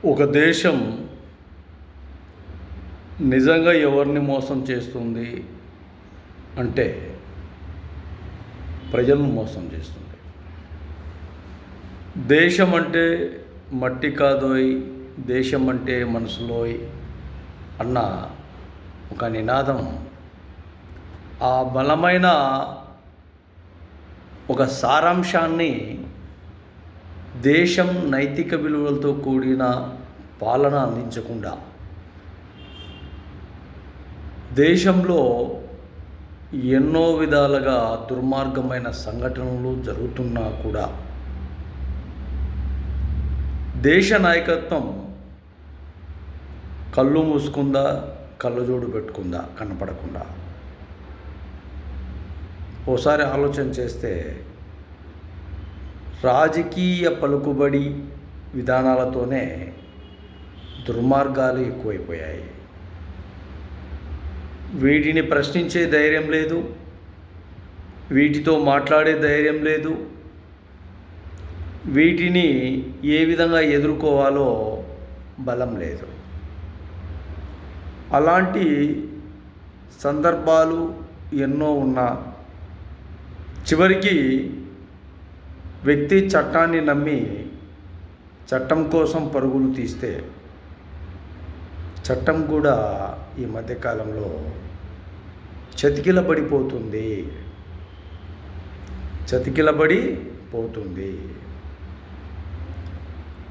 ఒక దేశం నిజంగా ఎవరిని మోసం చేస్తుంది అంటే ప్రజలను మోసం చేస్తుంది. దేశం అంటే మట్టి కాదోయ్, దేశం అంటే మనసులోయ్ అన్న ఒక నినాదం ఆ బలమైన ఒక సారాంశాన్ని దేశం నైతిక విలువలతో కూడిన పాలన అందించకుండా దేశంలో ఎన్నో విధాలుగా దుర్మార్గమైన సంఘటనలు జరుగుతున్నా కూడా దేశ నాయకత్వం కళ్ళు మూసుకుందా, కళ్ళజోడు పెట్టుకుందా కనపడకుండా. ఓసారి ఆలోచన చేస్తే రాజకీయ పలుకుబడి విధానాలతోనే దుర్మార్గాలు ఎక్కువైపోయాయి. వీటిని ప్రశ్నించే ధైర్యం లేదు, వీటితో మాట్లాడే ధైర్యం లేదు, వీటిని ఏ విధంగా ఎదుర్కోవాలో బలం లేదు. అలాంటి సందర్భాలు ఎన్నో ఉన్నా చివరికి వ్యక్తి చట్టాన్ని నమ్మి చట్టం కోసం పరుగులు తీస్తే చట్టం కూడా ఈ మధ్యకాలంలో చతికిలబడిపోతుంది.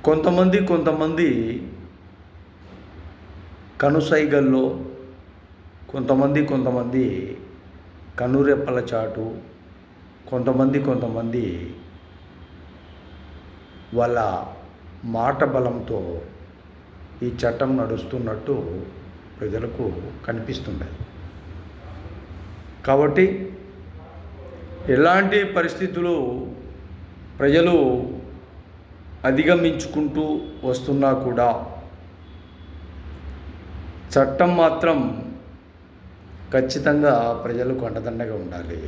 కొంతమంది కనుసైగల్లో, కొంతమంది కనురెప్పల చాటు, కొంతమంది వాళ్ళ మాట బలంతో ఈ చట్టం నడుస్తున్నట్టు ప్రజలకు కనిపిస్తుంది. కాబట్టి ఎలాంటి పరిస్థితులు ప్రజలు అధిగమించుకుంటూ వస్తున్నా కూడా చట్టం మాత్రం ఖచ్చితంగా ప్రజలకు అండదండగా ఉండాలి.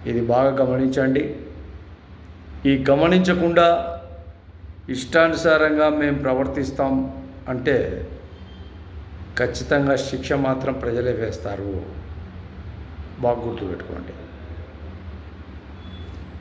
ఇది బాగా గమనించండి. ఈ గమనించకుండా ఇష్టానుసారంగా మేము ప్రవర్తిస్తాం అంటే ఖచ్చితంగా శిక్ష మాత్రం ప్రజలే వేస్తారు. బాగా గుర్తుపెట్టుకోండి.